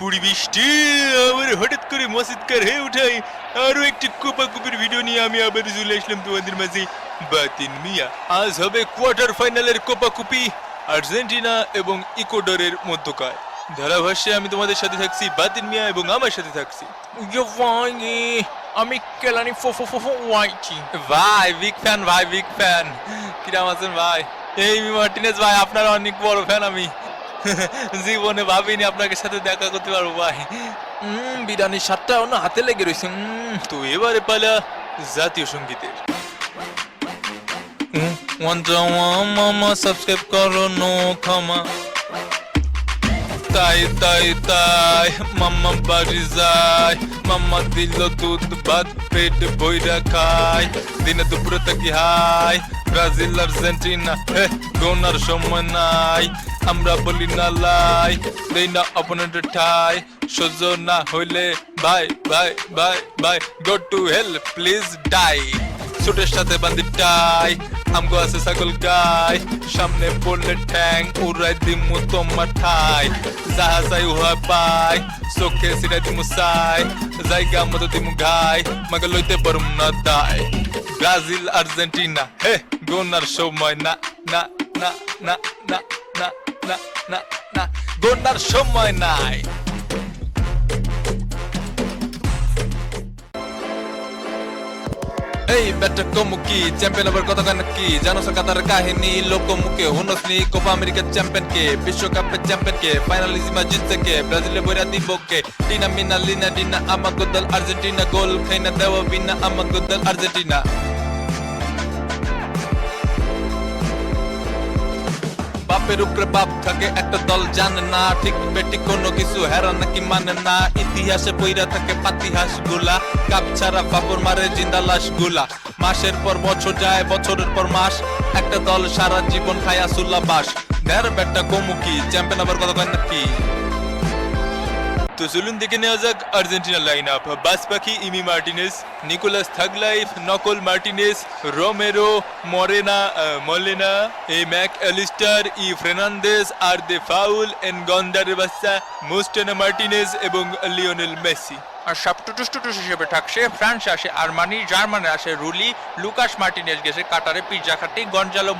পরিবেশটি আমার হঠাৎ করে মসজিদকার হয়ে উঠাই আরো একটি কোপাকুপির ভিডিও নিয়ে আমি আবার চলে আসলাম তোমাদের মাঝে। বাতিন মিয়া, আজ হবে কোয়ার্টার ফাইনালের কোপাকুপি আর্জেন্টিনা এবং ইকুয়েডরের মধ্যকার। ধারাভাষ্যে আমি তোমাদের সাথে থাকছি বাতিন মিয়া এবং আমার সাথে থাকছি আমি কেলানি ওয়াইছি ভাই। বিগ ফ্যান ভাই, বিগ ফ্যান। কিরাম আছেন ভাই? এই মার্টিনেজ ভাই, আপনার অনেক বড় ফ্যান আমি। জীবনে ভাবিনি আপনাকে সাথে দেখা করতে পারবো ভাই। বিরিয়ানির স্বাদটা অন্য হাতে লেগে রয়েছে। তো এবারে পালা জাতীয় সঙ্গীতের। মামা সাবস্ক্রাইব করো নো ক্ষমা। তাই তাই তাই মাম্মা বাড়ি যায়, মাম্মা দিল দুধ ভাত পেট বইরা খায়, দিনে দুপুরে থাকি হাই ব্রাজিল আর্জেন্টিনা গোনার সময় নাই, আমরা বলি না লাই, দেই না অপোনেন্টের ঠাই, সহ্য না হইলে ভাই ভাই ভাই ভাই go to hell please die. সুটের সাথে বান্ধি টাই, আমগো আছে ছাগল গাই, সামনে পড়লে ঠ্যাং উড়াই দিমু তোমার ঠাই, যাহা চাই উহা পাই, চোখে সিরাই দিমু চাই, জায়গা মতো দিমু ঘাই, মাকে লইতে পারুম না দায়। ব্রাজিল আর্জেন্টিনা হে গোনার সময় না না না না না না না না না, গোনার সময় নাই। এই ব্যাটটা কমুকি চ্যাম্পিয়ন হবার কথা কেন কি জানো কাতার কাহিনী লোকমুখে হুনসনি কোপা আমেরিকার চ্যাম্পিয়ন কে, বিশ্বকাপের চ্যাম্পিয়ন কে, ফাইনালিজিমা জিতছে কে, ব্রাজিলে বইরা দিব কে, টিনা মিনা লিনা ডিনা আমাগো দল আর্জেন্টিনা, গোল খাইনা দেওয়া বিনা আমাগো দল আর্জেন্টিনা। বাপের উপরে বাপ থাকে একটা দল জানে না, ঠিক বেটি কোনো কিছু হেরা নাকি মানে না, ইতিহাসে বইরা থাকে পাতিহাস গুলা, কাপ ছাড়া বাবর মারে জিন্দা লাশ গুলা, মাসের পর বছর যায় বছরের পর মাস, একটা দল সারা জীবন খায় আসুল্লা বাস। ঢের বেটা কমুকি চ্যাম্পিয়ন হবার কথা কয় নাকি। তো চলুন দেখে নেওয়া যাক আর্জেন্টিনার লাইন আপ। বাস পাখি ইমি মার্টিনেজ, নিকোলাস থাগলাইফ, নকল মার্টিনেজ, রোমেরো, মলেনা, এ ম্যাক অ্যালিস্টার, ই ফের্নান্দেজ, আর দে ফাউল, এন গন্ডারের বাচ্চা, মুস্টানা মার্টিনেজ এবং লিওনেল মেসি। আর সব টুটুস টুটুস হিসেবে থাকছে ফ্রান্স আসে আরমানি, জার্মানে আসে রুলি, লুকাস মার্টিনেজ গেছে কাটারে পিৎজা খাটি, গঞ্জালো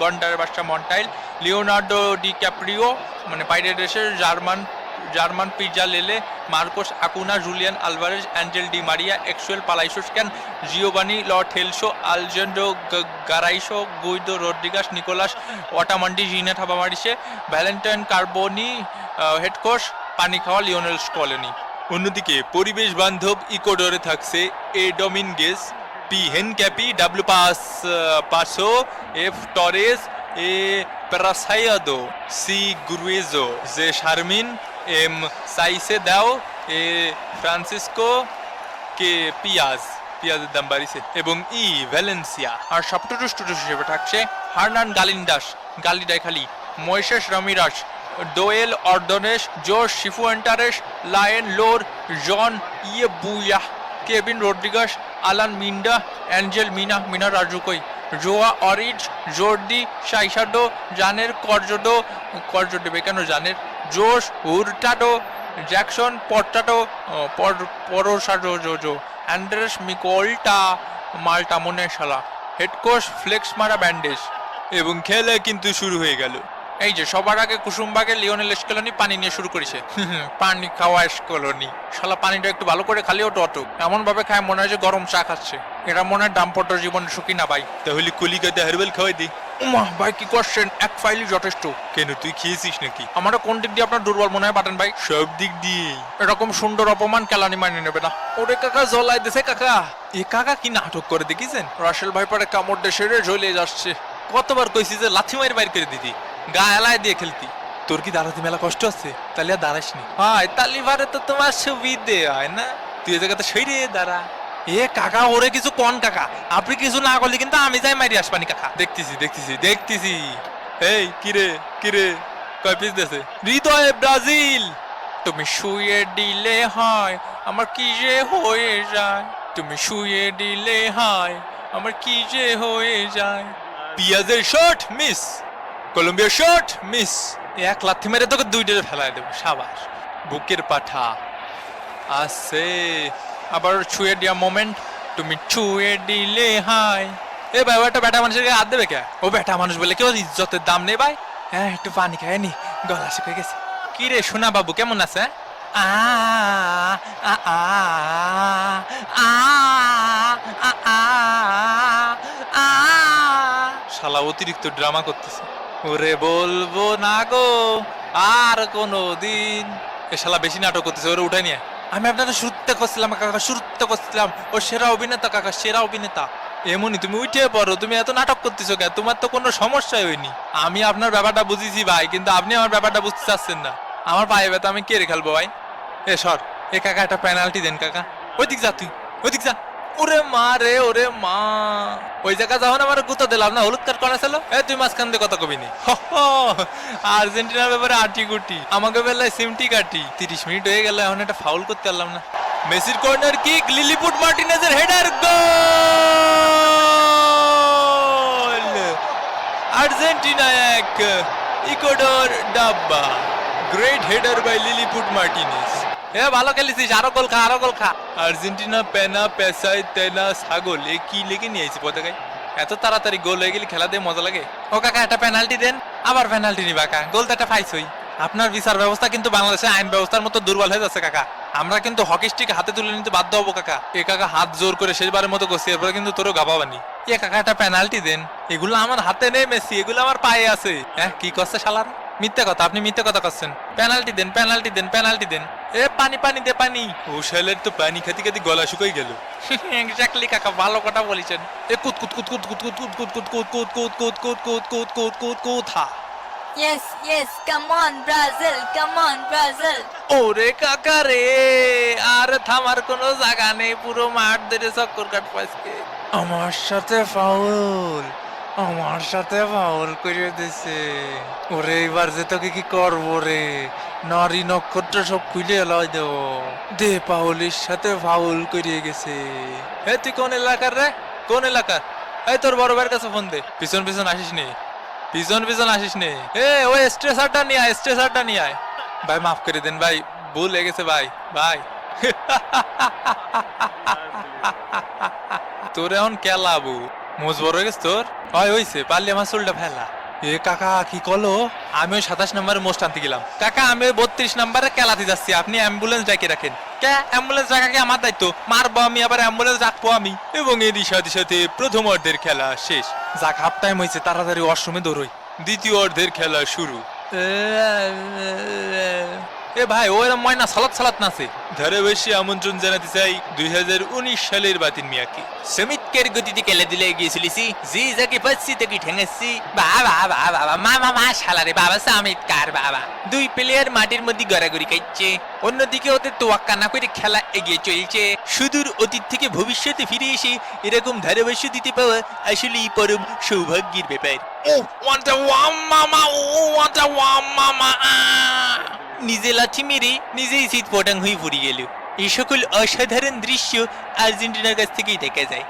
গন্ডারের বাচ্চা মন্টাইল, লিওনার্দো ডি ক্যাপ্রিও মানে বাইরের দেশের German Pezzella, Marcos Acuna, Julian Alvarez, Angel Di Maria, Exequiel Palacios ক্যান, Giovani Lo Celso, Alejandro Garnacho, Guido Rodriguez, Nicolas Otamendi, জিনেট হাবামারিসে, ভ্যালেন্টাইন কার্বোনি, হেড কোচ পানি খাওয়া লিওনেল স্কলেনি। অন্যদিকে পরিবেশ বান্ধব ইকুয়েডরে থাকছে A Dominguez, P Hincapie, W Pacho, F Torres, A Preciado, C Gruezo, J Sarmiento, M Caicedo, A Francisco, কে পিয়াজের দাম বাড়িছে, এবং ই ভ্যালেন্সিয়া। আর সব টুটুস টুটুস হিসেবে থাকছে হার্নান গালিন্ডাস, গালিডাই খালি, ময়েসেস রামিরাস, ডোয়েল অর্ডনেস, জোশ শিফুয়েন্টারেস, লায়েন লোর, জন বুয়া, কেভিন রড্রিগাস, আলান মিন্ডা, অ্যাঞ্জেল মিনা রাজুকই, জোয়া অরিজ, জোর্দি সাইসাডো, জানের করজোডো কেন জানের, জোশ হুরটাডো, জ্যাকসন পর্টাডো, পরোসাডো জোজো, অ্যান্ড্রেস মিকোল্টা, মাল্টা মনেশালা, হেড কোচ ফ্লেক্স মারা ব্যান্ডেজ। এবং খেলা কিন্তু শুরু হয়ে গেল। এই যে সবার আগে কুসুমবাগে লিওনেল স্কেলনি পানি নিয়ে শুরু করেছে। পানি খাওয়া স্কেলনি শালা, পানিটা একটু ভালো করে খালিও টটক, এমন ভাবে খায় মনে হয় যে গরম চা খাচ্ছে। এরা মনে হয় ডাম্পটর জীবনে সুখী না ভাই। তাহলে কলিকাতা হারবাল খাওয়াই দিই। ভাই কি করছেন, এক ফাইলই যথেষ্ট। কেন, তুই খেয়েছিস নাকি? আমারও কোন দিক দিয়ে আপনার দুর্বল মনে হয় বাটেন ভাই? সব দিক দিয়ে। এরকম সুন্দর অপমান কেলানি মানে নেবে না। ওরে কাকা জ্বলাই দিছে কাকা। এ কাকা কি নাটক করে দেখিছেন? রাসেল ভাই পরে কামড় দেশে জ্বলে যাচ্ছে। কতবার কইছি যে লাথি মারি বাইর করে দিতি, গা এলায় দিয়ে খেলতি। তোর কি দাঁড়াতে মেলা কষ্ট আছে? তাহলে আর দাঁড়াস নি। হয় তালিবারে তো তোমার সুবিধে হয় না, তুই এ জায়গাতে সইরে দাঁড়া। এ কাকা ওরে কিছু কোন কাকা, আপনি কিছু না করলে কিন্তু আমি যাই মারি আসবানি কাকা। দেখতেছি। এই কিরে কয় পিস দেছে? হৃদয়ে ব্রাজিল। তুমি শুয়ে দিলে হয় আমার কি যে হয়ে যায়, তুমি শুয়ে দিলে হয় আমার কি যে হয়ে যায়। পিয়াজের শট মিস, কলম্বিয়ার শট মিস। এক লাথি মেরে তোকে দুইটারে ফেলায় দেবো, সাবাস। বুকের পাঠা আছে। আবার ছুঁয়ে দেওয়া মোমেন্ট, তুমি ছুঁয়ে দিলে হাই। এ ভাই, ও একটা বেটা মানুষের গায়ে হাত দেবে কে? ও বেটা মানুষ বলে কেউ ইজ্জতের দাম নেই ভাই। হ্যাঁ, একটু পানি খায় নি, গলা শুকিয়ে গেছে। কি রে সোনা বাবু, কেমন আছে? আ আ আ আ আ আ আ। শালা অতিরিক্ত ড্রামা করতেছে। ওরে বলবো না গো আর কোনো দিন। এ শালা বেশি নাটক করতেছে, ওরে উঠাই নিয়ে। আমি আপনারা শুরুতে করছিলাম কাকা, শুরুতে করছিলাম ও সেরা অভিনেতা কাকা, সেরা অভিনেতা। এমনই তুমি উঠে পড়ো, তুমি এত নাটক করতেছো কেন? তোমার তো কোনো সমস্যাই হয়নি। আমি আপনার ব্যাপারটা বুঝেছি ভাই, কিন্তু আপনি আমার ব্যাপারটা বুঝতে চাচ্ছেন না। আমার পায়ে ব্যথা, আমি কে রে খেলবো ভাই? এ সর, এ কাকা একটা পেনাল্টি দেন কাকা। ওই দিক যা তুই, ওই দিক যা। ওরে মা রে, ওরে মা। ওই জায়গা যখন আমার গুতা দিলাম না, হলুদ কার্ড করা ছিল। এ তুই মাঝখান দিয়ে কথা কবি নি। আর্জেন্টিনার ব্যাপারে আটি গুটি, আমাকে বেলায় সিমটি কাটি। 30 মিনিট হয়ে গেল, এখন একটা ফাউল করতে পারলাম না। মেসির কর্নার কিক, লিলিপুট মার্টিনেজের হেডার, গোল! আর্জেন্টিনা 1, ইকুয়েডর ডাব্বা। Great header by Lilliput Martinez. এ ভালো খেলেছিস, আরো গোল খা, আরো গোল খা। আর্জেন্টিনা পেনা পেসাই তেনা ছাগল, এ কি লেগে নিয়ে আইছি পতাকায়? এত তাড়াতাড়ি গোল হয়ে গেলে খেলা দিয়ে মজা লাগে। ও কাকা, একটা পেনাল্টি দেন। আবার পেনাল্টি নিবা কাকা? গোল তো একটা পাইছই। আপনার বিচার ব্যবস্থা কিন্তু বাংলাদেশের আইন ব্যবস্থার মতো দুর্বল হয়ে যাচ্ছে কাকা। আমরা কিন্তু হকি স্টিক হাতে তুলে নিতে বাধ্য হবো কাকা। এ কাকা হাত জোর করে শেষবারের মতো করছি, এরপরে কিন্তু তোরও গাবাবানি। এ কাকা, একটা পেনাল্টি দেন। এগুলো আমার হাতে নেই মেসি, এগুলো আমার পায়ে আছে। হ্যাঁ, কি করছে শালার? মিথ্যে কথা, আপনি মিথ্যে কথা করছেন। পেনাল্টি দেন, পেনাল্টি দেন, পেনাল্টি দেন। এ পানি পানি দে পানি। ও শালের তো পানি খাতি খাতি গলা শুকাই গেল। এক্স্যাক্টলি কাকা, ভালো কথা বলেছেন। এ কুত কুত কুত কুত কুত কুত কুত কুত কুত কুত কুত কুত কুত কুত কুত কুত কুত কুত কুত। Yes, yes, come on Brazil, come on Brazil. ওরে কাকা রে, আর থামার কোনো জায়গা নেই, পুরো মাঠ ধরে চক্কর কাট পাইছে। আমার সাথে ফাউল, আমার সাথে ফাউল করে দিছে। ওরে এবার যে তোকে কি করবো রে, নারী নক্ষত্র সব খুলে লয় দেব। দে, পাউলের সাথে ফাউল করিয়ে গেছে। এ তুই কোন এলাকার রে, কোন এলাকার? এই তোর বড় ভাইয়ের কাছে ফোন দে। পিছন পিছন আসিস নি, পিছন পিছন আসিস নে। এ ওই স্ট্রেসারটা নিয়ে আয়, স্ট্রেসারটা নিয়ে আয়। ভাই মাফ করে দেন ভাই, ভুল হয়ে গেছে ভাই। ভাই তোর এখন কেলাবু মোজ বড় হয়ে গেছে তোর। হয় হইছে, পারলি আমার চুলটা ফেলা। এ কাকা কি কলো? আমি ওই 27 নম্বরে মোস্ট আনতে গেলাম কাকা। আমি ওই 32 নম্বরে কেলাতে যাচ্ছি, আপনি অ্যাম্বুলেন্স ডাকে রাখেন। কে অ্যাম্বুলেন্স ডাকা কি আমার দায়িত্ব? মারবো আমি, আবার অ্যাম্বুলেন্স ডাকবো আমি। এবং এরই সাথে সাথে প্রথম অর্ধের খেলা শেষ। যাক, হাফ টাইম হয়েছে, তাড়াতাড়ি ওয়াশরুমে দৌড়ই। দ্বিতীয় অর্ধের খেলা শুরু। এ ভাই, ও এরম ময়না সালাত সালাত নাচে। ধারাবাহিক আমন্ত্রণ জানাতে চাই 2019 সালের বাতিন মিয়াকে। সমিতকের গতিতে খেলে দিলে গিয়েছিলিস, জি যাকে পাচ্ছি তাকে ঠেঙেছি। বাবা বাবা বাবা, মামা মা শালারে বাবা, সমিতকার বাবা। দুই প্লেয়ার মাটির মধ্যে গড়াগড়ি খাইছে, অন্যদিকে ওদের তোয়াক্কা না করে খেলা এগিয়ে চলছে। সুদূর অতীত থেকে ভবিষ্যতে ফিরে এসে এরকম ধারাভাষ্য দিতে পাওয়া আসলেই পরম সৌভাগ্যের ব্যাপার। ও ওয়ান্টা ওয়াম মামা, ও ওয়ান্টা ওয়াম মামা। নিজে লাঠি মেরে নিজেই শীত পটাং হয়ে পড়ে গেল। এই সকল অসাধারণ দৃশ্য আর্জেন্টিনার কাছ থেকেই দেখা যায়।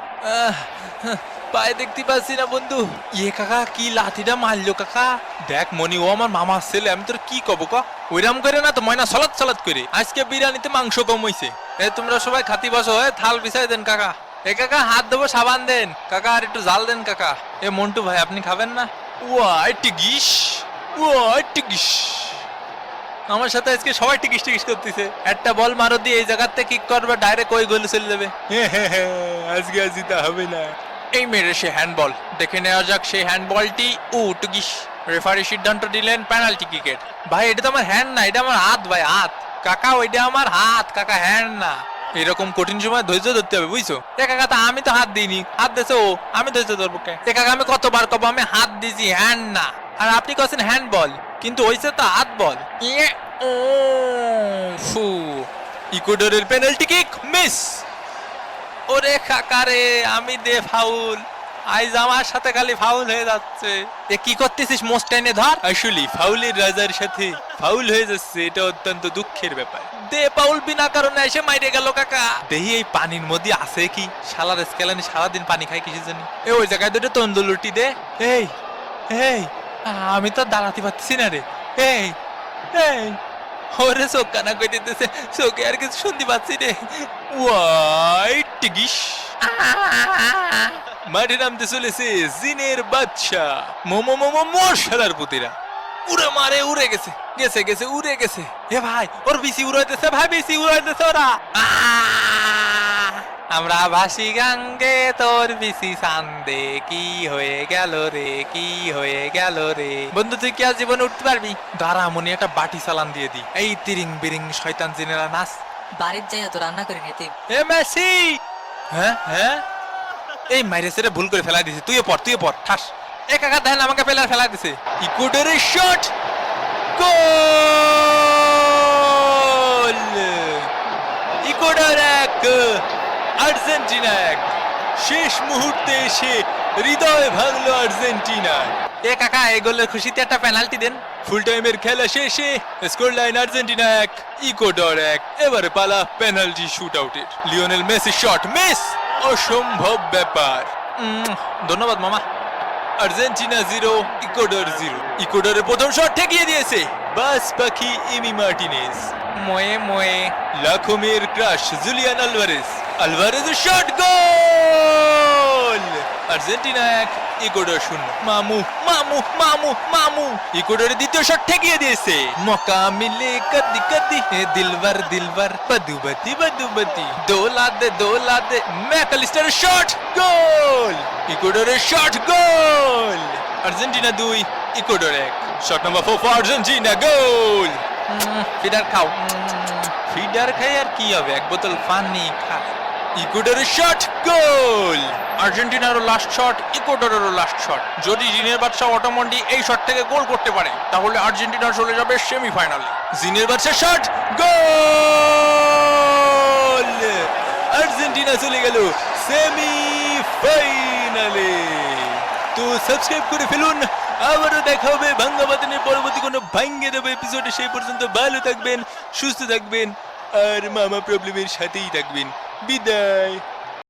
পায়ে দেখতে পাচ্ছি না বন্ধু। ইয়ে কাকা, কি লাঠিটা মারলো কাকা? দেখ মনি, ও আমার মামার ছেলে, আমি তোর কি কব কা? ওইরাম করে না তো, ময়না সালাদ সালাদ করে। আজকে বিরিয়ানিতে মাংস কম হইছে। এ তোমরা সবাই খাতি বসো, থাল বিছাই দেন কাকা। এ কাকা, হাত দেবো, সাবান দেন কাকা, আর একটু জাল দেন কাকা। এ মন্টু ভাই, আপনি খাবেন না? ওয়া টিগিস, ওয়া টিগিস। আমার সাথে আজকে সবাই টিকিস টিকিস করতেছে। একটা বল মারো দিয়ে এই জায়গাতে কিক করবে, ডাইরেক্ট ওই গোলে চলে যাবে। আজকে জিতে হবে না। এই মেরে সে হ্যান্ডবল, দেখে নেওয়া যাক সেই হ্যান্ডবলটি। ও টুকিস, রেফারি সিদ্ধান্ত দিলেন পেনাল্টি কিকের। ভাই এটা তো আমার হ্যান্ড না, এটা আমার হাত ভাই, হাত। কাকা ওইটা আমার হাত কাকা, হ্যান্ড না। এরকম কঠিন সময় ধৈর্য ধরতে হবে, বুঝছো? এ কাকা, তা আমি তো হাত দিইনি, হাত দিয়েছে ও, আমি ধৈর্য ধরবো কে? এ কাকা, আমি কতবার কব আমি হাত দিয়েছি, হ্যান্ড না। আর আপনি কছেন হ্যান্ড বল, কিন্তু হইছে তো হাত বল। ও ফু, ইকুয়েডরের পেনাল্টি কিক মিস। ওরে কাকা রে, আমি দে ফাউল। আইজ আমার সাথে খালি ফাউল হয়ে যাচ্ছে। এ কি করতেছিস? মোস্ট টাইনে ধর। আসলে ফাউলের রাজার সাথে ফাউল হয়ে যাচ্ছে, এটা অত্যন্ত দুঃখের ব্যাপার। দে পাউল, বিনা কারণে এসে মাইরে গেল কাকা। দেহি এই পানির মধ্যে আছে কি? শালার স্কেলানি সারাদিন পানি খাই কিসের জন্য? এ ওই জায়গায় দুটো তন্দুর রুটি দে। এই এই, আমি তো দাঁড়াতে পারতেছি না রে। এই এই ওরে চোখ কানা কই দিতেছে, চোখে আর কিছু শুনতে পাচ্ছি রে। হোয়াইট টিগিস মাঠে নামতে চলেছে জিনের বাদশা মোমো মোমো মশালার পুতিরা। উড়ে মারে, উড়ে গেছে গেছে গেছে উড়ে গেছে। এ ভাই ওর বিসি উড়াইতেছে, ভাই বিসি উড়াইতেছে ওরা। আমরা ভাসি গাঙ্গে তোর বিসি সান্দে, কি হয়ে গেল রে, কি হয়ে গেল রে। বন্ধু তুই কি আজ জীবনে উঠতে পারবি? দাঁড়া মনে একটা বাটি চালান দিয়ে দি। এই তিরিং বিরিং শয়তান জিনেরা নাচ। বাড়ির যাইয়া তো রান্না করে নিতে। এ মেসি, হ্যাঁ হ্যাঁ, এই মাইরে সেটা ভুল করে ফেলা দিছে। তুইও পড়, তুইও পড়, ঠাস। এক একা দেখেন আমাকে ফেলা দিছে। ইকুয়েডরের শট, গোল! Ecuador 1, Argentina 1। শেষ মুহূর্তে এসে হৃদয় ভাঙলো আর্জেন্টিনা। এ কাকা এই গোলের খুশিতে একটা পেনাল্টি দেন। ফুল টাইমের খেলা শেষে স্কোর লাইন আর্জেন্টিনা 1, ইকুয়েডর 1। এবারে পালা পেনাল্টি শুট আউটের। লিওনেল মেসি শট মিস, অসম্ভব ব্যাপার। ধন্যবাদ মামা। Argentina 0, Ecuador 0। ইকুয়েডরের প্রথম শট ঠেকিয়ে দিয়েছে বাস পাখি ইমি মার্টিনেজ। মোয়ে মোয়ে লাখোমের ক্রাশ জুলিয়ান আলভারেজ। আলভারেজের শট, গোল! Argentina 1, Ecuador 0। মামু মামু মামু মামু ইকুয়েডরের দ্বিতীয় শট ঠেকিয়ে দিয়েছে। মকা মিলে কদি কদি হে দিলবার দিলবার বদুবতি বদুবতি দোলা দে ম্যাকঅ্যালিস্টারের শট, গোল! ইকুয়েডরের shot, goal! Argentina 2, Ecuador 1। Shot number 4 for Argentina, goal! Feeder খাও। ফিডার খাই আর কি হবে, এক বোতল পানি খা। ইকুয়েডরের শট, গোল! আর্জেন্টিনারও লাস্ট শট, ইকুয়েডরেরও লাস্ট শট। যদি জিনের বাদশা অটোমন্ডি এই শট থেকে গোল করতে পারে তাহলে আর্জেন্টিনা চলে যাবে সেমিফাইনালে। জিনের বাদশা শট, গোল! আর্জেন্টিনা চলে গেল সেমিফাইনালে। তো সাবস্ক্রাইব করে ফেলুন। আবারও দেখা হবে ভাঙ্গা বাদনের পরবর্তী কোনো ভাঙ্গে দেবো এপিসোডে। সেই পর্যন্ত ভালো থাকবেন, সুস্থ থাকবেন আর মামা প্রবলেমের সাথেই থাকবেন। বিদায়।